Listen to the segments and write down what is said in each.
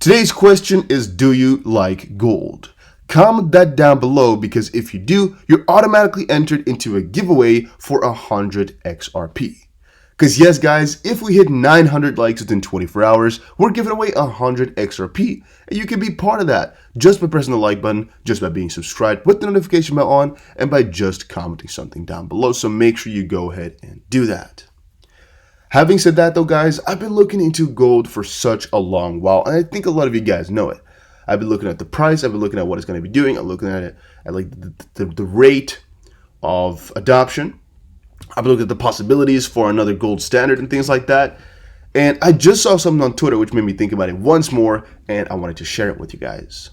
Today's question is, do you like gold? Comment that down below, because if you do, you're automatically entered into a giveaway for 100 XRP. Because yes guys, if we hit 900 likes within 24 hours, we're giving away 100 XRP. And you can be part of that just by pressing the like button, just by being subscribed with the notification bell on, and by just commenting something down below. So make sure you go ahead and do that. Having said that though guys, I've been looking into gold for such a long while, and I think a lot of you guys know it. I've been looking at the price, I've been looking at what it's going to be doing, I'm looking at it at like the rate of adoption. I've been looking at the possibilities for another gold standard and things like that. And I just saw something on Twitter which made me think about it once more, and I wanted to share it with you guys.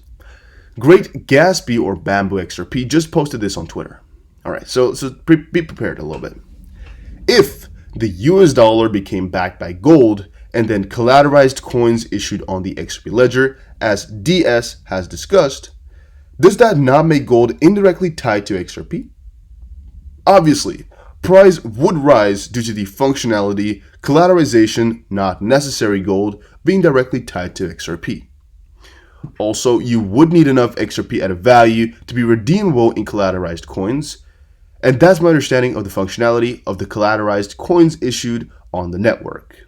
Great Gatsby, or Bamboo XRP, just posted this on Twitter. Alright, so be prepared a little bit. If the US dollar became backed by gold and then collateralized coins issued on the XRP ledger, as DS has discussed, does that not make gold indirectly tied to XRP? Obviously, price would rise due to the functionality, collateralization, not necessary gold, being directly tied to XRP. Also, you would need enough XRP at a value to be redeemable in collateralized coins, and that's my understanding of the functionality of the collateralized coins issued on the network.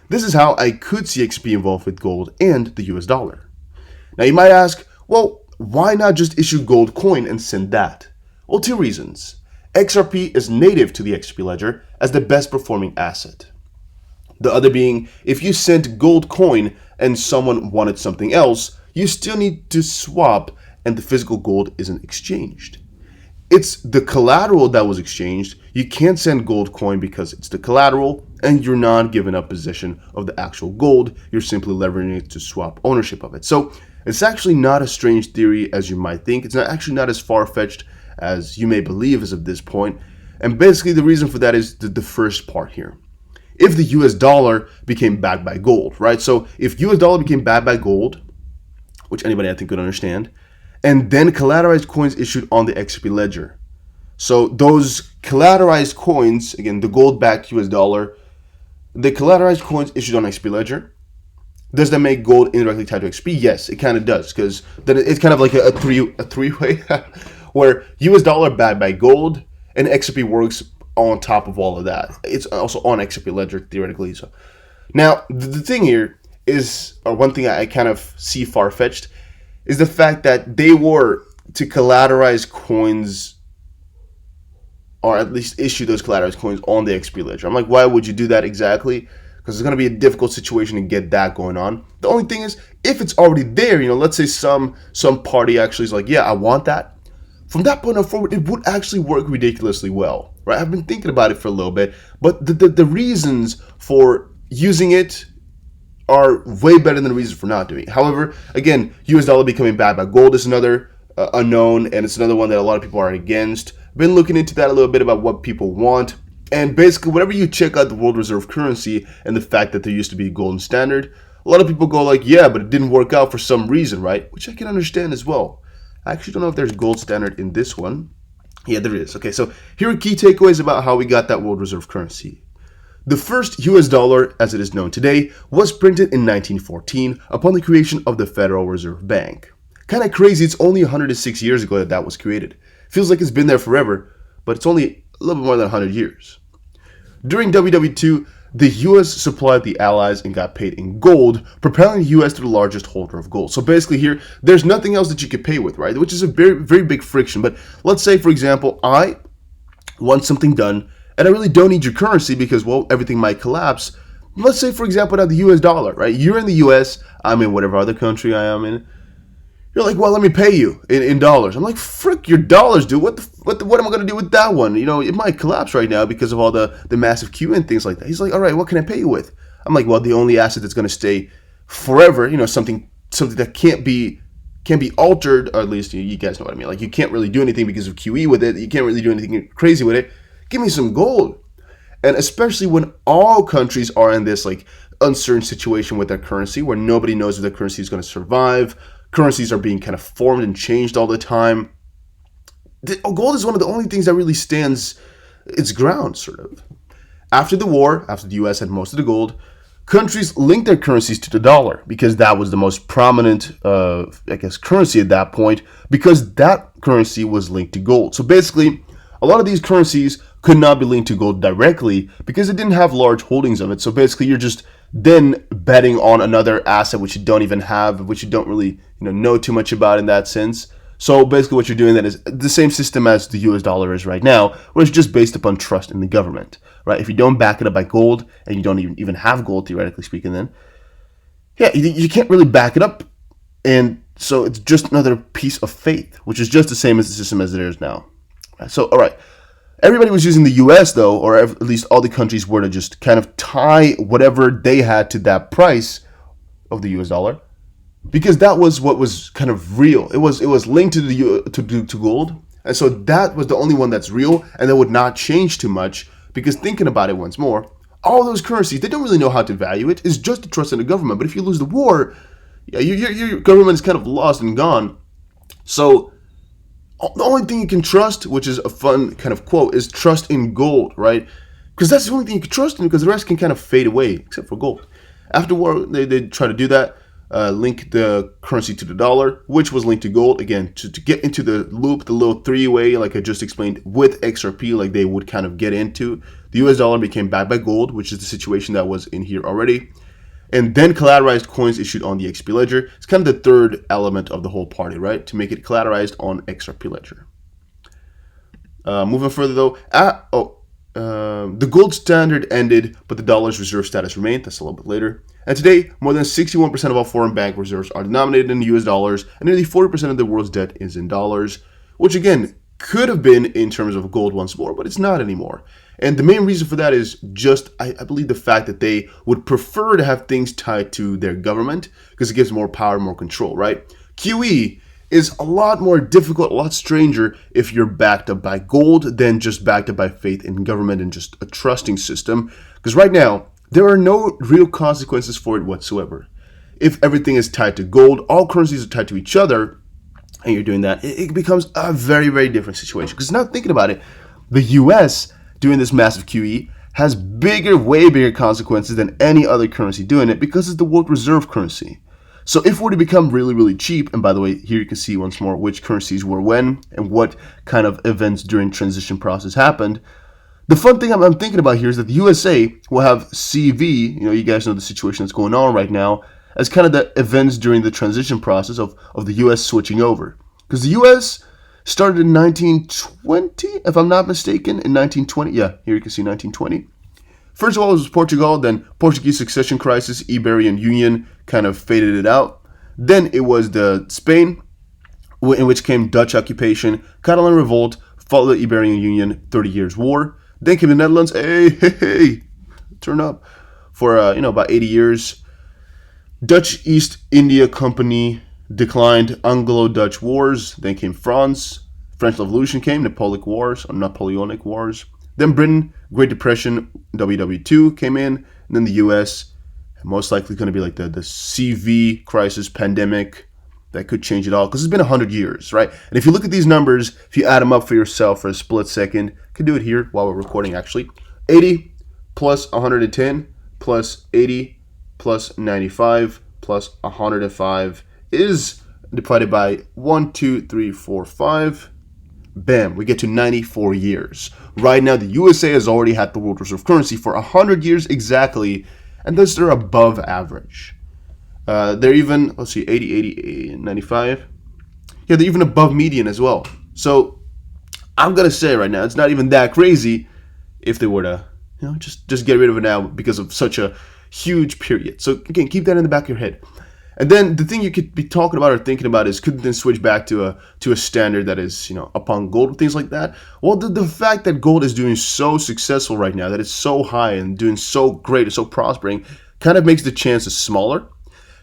This is how I could see XRP involved with gold and the US dollar. Now you might ask, well, why not just issue gold coin and send that? Well, two reasons. XRP is native to the XRP ledger as the best performing asset. The other being, if you sent gold coin and someone wanted something else, you still need to swap and the physical gold isn't exchanged. It's the collateral that was exchanged. You can't send gold coin because it's the collateral and you're not giving up possession of the actual gold. You're simply leveraging it to swap ownership of it. So it's actually not a strange theory as you might think. It's actually not as far-fetched as you may believe as of this point. And basically the reason for that is the first part here. If the US dollar became backed by gold, right? So if US dollar became backed by gold, which anybody I think could understand, and then collateralized coins issued on the XRP ledger. So those collateralized coins, again, the gold-backed US dollar, the collateralized coins issued on XRP ledger, does that make gold indirectly tied to XRP? Yes, it kind of does, because then it's kind of like a three-way where US dollar backed by gold and XRP works on top of all of that. It's also on XRP ledger theoretically. So now the thing here is, or one thing I kind of see far-fetched, is the fact that they were to collateralize coins, or at least issue those collateralized coins on the XRP ledger. I'm like, why would you do that exactly? Because it's going to be a difficult situation to get that going on. The only thing is, if it's already there, let's say some party actually is like, yeah, I want that. From that point on forward, it would actually work ridiculously well, right? I've been thinking about it for a little bit, but the reasons for using it are way better than the reasons for not doing it. However, again, US dollar becoming backed by gold is another unknown, and it's another one that a lot of people are against. Been looking into that a little bit about what people want, and basically whenever you check out the world reserve currency and the fact that there used to be a golden standard, a lot of people go like, yeah, but it didn't work out for some reason, right? Which I can understand as well. I actually don't know if there's gold standard in this one. Yeah, there is. Okay, so here are key takeaways about how we got that world reserve currency. The first US dollar, as it is known today, was printed in 1914 upon the creation of the Federal Reserve Bank. Kind of crazy, it's only 106 years ago that was created. Feels like it's been there forever, but it's only a little bit more than 100 years. During WW2, the US supplied the Allies and got paid in gold, propelling the US to the largest holder of gold. So basically here, there's nothing else that you could pay with, right? Which is a very, very big friction. But let's say, for example, I want something done, and I really don't need your currency because, well, everything might collapse. Let's say, for example, now the US dollar, right? You're in the US, I'm in whatever other country I am in. You're like, well, let me pay you in dollars. I'm like, frick your dollars, dude. What am I going to do with that one? It might collapse right now because of all the massive QE and things like that. He's like, all right, what can I pay you with? I'm like, well, the only asset that's going to stay forever, something that can't be altered, or at least you guys know what I mean. Like, you can't really do anything because of QE with it. You can't really do anything crazy with it. Give me some gold. And especially when all countries are in this like uncertain situation with their currency, where nobody knows if their currency is going to survive. Currencies are being kind of formed and changed all the time. Gold is one of the only things that really stands its ground, sort of. After the war, after the US had most of the gold, countries linked their currencies to the dollar because that was the most prominent, currency at that point, because that currency was linked to gold. So basically, a lot of these currencies could not be linked to gold directly because it didn't have large holdings of it. So basically, you're just then betting on another asset which you don't even have, which you don't really know too much about in that sense. So basically what you're doing then is the same system as the US dollar is right now, where it's just based upon trust in the government, right? If you don't back it up by gold, and you don't even have gold, theoretically speaking, then, yeah, you can't really back it up. And so it's just another piece of faith, which is just the same as the system as it is now. So, all right. Everybody was using the US, though, or at least all the countries were to just kind of tie whatever they had to that price of the US dollar, because that was what was kind of real. It was linked to to gold, and so that was the only one that's real, and that would not change too much. Because thinking about it once more, all those currencies, they don't really know how to value it. It's just a trust in the government. But if you lose the war, yeah, your government is kind of lost and gone. So the only thing you can trust, which is a fun kind of quote, is trust in gold, right? Because that's the only thing you can trust in, because the rest can kind of fade away, except for gold. After war, they try to do that. Link the currency to the dollar, which was linked to gold. Again, to get into the loop, the little three-way, like I just explained, with XRP, like they would kind of get into. The US dollar became backed by gold, which is the situation that was in here already. And then collateralized coins issued on the XP ledger. It's kind of the third element of the whole party, right? To make it collateralized on XRP ledger. Moving further though, the gold standard ended, but the dollar's reserve status remained. That's a little bit later. And today, more than 61% of all foreign bank reserves are denominated in US dollars, and nearly 40% of the world's debt is in dollars, which again, could have been in terms of gold once more, but it's not anymore. And the main reason for that is just, I believe, the fact that they would prefer to have things tied to their government because it gives more power, more control, right? QE is a lot more difficult, a lot stranger if you're backed up by gold than just backed up by faith in government and just a trusting system. Because right now, there are no real consequences for it whatsoever. If everything is tied to gold, all currencies are tied to each other, and you're doing that, it becomes a very, very different situation. Because now thinking about it, the US doing this massive QE has way bigger consequences than any other currency doing it because it's the world reserve currency. So if it were to become really, really cheap, and by the way, here you can see once more which currencies were when and what kind of events during transition process happened. The fun thing I'm thinking about here is that the USA will have CV, you guys know the situation that's going on right now, as kind of the events during the transition process of the US switching over. Because the US started in 1920, if I'm not mistaken, in 1920. Yeah, here you can see 1920. First of all, it was Portugal, then Portuguese succession crisis, Iberian Union kind of faded it out. Then it was the Spain, in which came Dutch occupation, Catalan revolt, followed the Iberian Union, 30 Years' War. Then came the Netherlands, hey, turn up, for about 80 years. Dutch East India Company declined, Anglo-Dutch Wars. Then came France, French Revolution came, Napoleonic Wars. Then Britain, Great Depression, WW2 came in, and then the US, most likely going to be like the CV crisis, pandemic, that could change it all, because it's been 100 years, right? And if you look at these numbers, if you add them up for yourself for a split second, you can do it here while we're recording actually. 80 plus 110 plus 80 plus 95 plus 105 is divided by 1, 2, 3, 4, 5. Bam, we get to 94 years. Right now, the USA has already had the world reserve currency for 100 years exactly, and thus they're above average. They're even, let's see, 80, 80, 95. Yeah, they're even above median as well. So I'm going to say right now, it's not even that crazy if they were to, just get rid of it now because of such a huge period. So again, keep that in the back of your head. And then the thing you could be talking about or thinking about is, could then switch back to a standard that is, upon gold, things like that. Well, the fact that gold is doing so successful right now, that it's so high and doing so great, it's so prospering, kind of makes the chances smaller.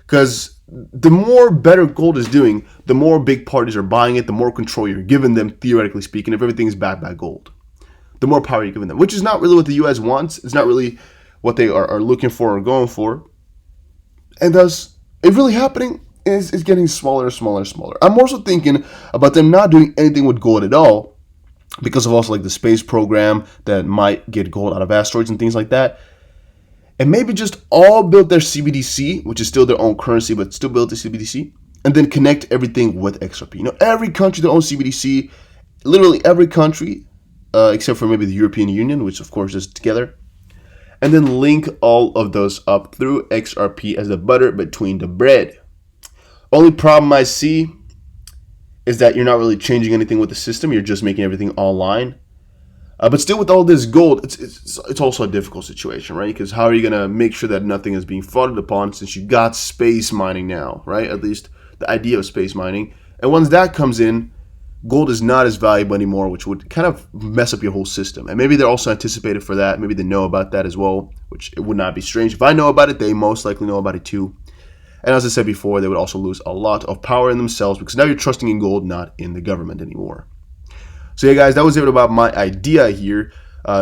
Because the more better gold is doing, the more big parties are buying it, the more control you're giving them, theoretically speaking, if everything is backed by gold. The more power you're giving them, which is not really what the US wants. It's not really what they are looking for or going for. And thus, it really happening is getting smaller and smaller and smaller. I'm also thinking about them not doing anything with gold at all, because of also like the space program that might get gold out of asteroids and things like that. and maybe just all build their CBDC, which is still their own currency, but still build the CBDC, and then connect everything with XRP. You know, every country their own CBDC, literally every country, except for maybe the European Union, which of course is together, and then link all of those up through XRP as the butter between the bread. Only problem I see is that you're not really changing anything with the system. You're just making everything online. But still, with all this gold, it's also a difficult situation, right? Because how are you going to make sure that nothing is being frauded upon since you got space mining now, right? At least the idea of space mining. And once that comes in, gold is not as valuable anymore, which would kind of mess up your whole system. And maybe they're also anticipated for that. Maybe they know about that as well, which it would not be strange. If I know about it, they most likely know about it too. And as I said before, they would also lose a lot of power in themselves because now you're trusting in gold, not in the government anymore. So yeah, guys, that was it about my idea here.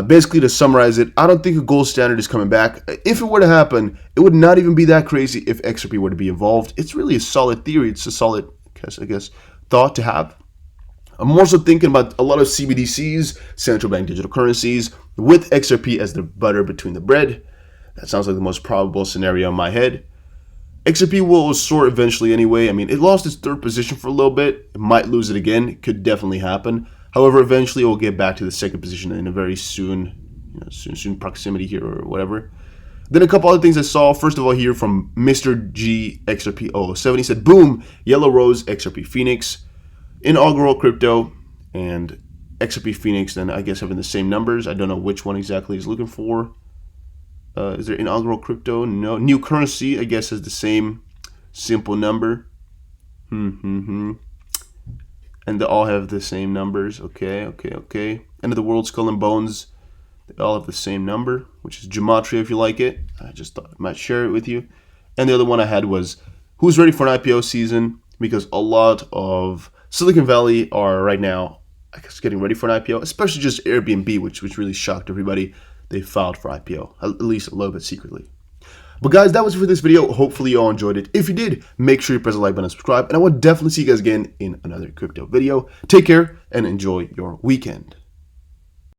Basically, to summarize it, I don't think a gold standard is coming back. If it were to happen, it would not even be that crazy if XRP were to be involved. It's really a solid theory. It's a solid, I guess, thought to have. I'm also thinking about a lot of CBDCs, central bank digital currencies, with XRP as the butter between the bread. That sounds like the most probable scenario in my head. XRP will soar eventually anyway. I mean, it lost its third position for a little bit. It might lose it again. It could definitely happen. However, eventually it will get back to the second position in a very soon proximity here or whatever. Then a couple other things I saw. First of all, here from Mr. G XRP 007, he said, boom, Yellow Rose XRP Phoenix, inaugural crypto, and XRP Phoenix, then I guess having the same numbers. I don't know which one exactly he's looking for. Is there inaugural crypto? No. New currency, I guess, has the same simple number. And they all have the same numbers. Okay. End of the world, Skull and Bones. They all have the same number, which is gematria if you like it. I just thought I might share it with you. And the other one I had was who's ready for an IPO season? Because a lot of Silicon Valley are right now, I guess, getting ready for an IPO, especially just Airbnb, which really shocked everybody. They filed for IPO, at least a little bit secretly. But guys, that was it for this video. Hopefully you all enjoyed it. If you did, make sure you press the like button and subscribe. And I will definitely see you guys again in another crypto video. Take care and enjoy your weekend.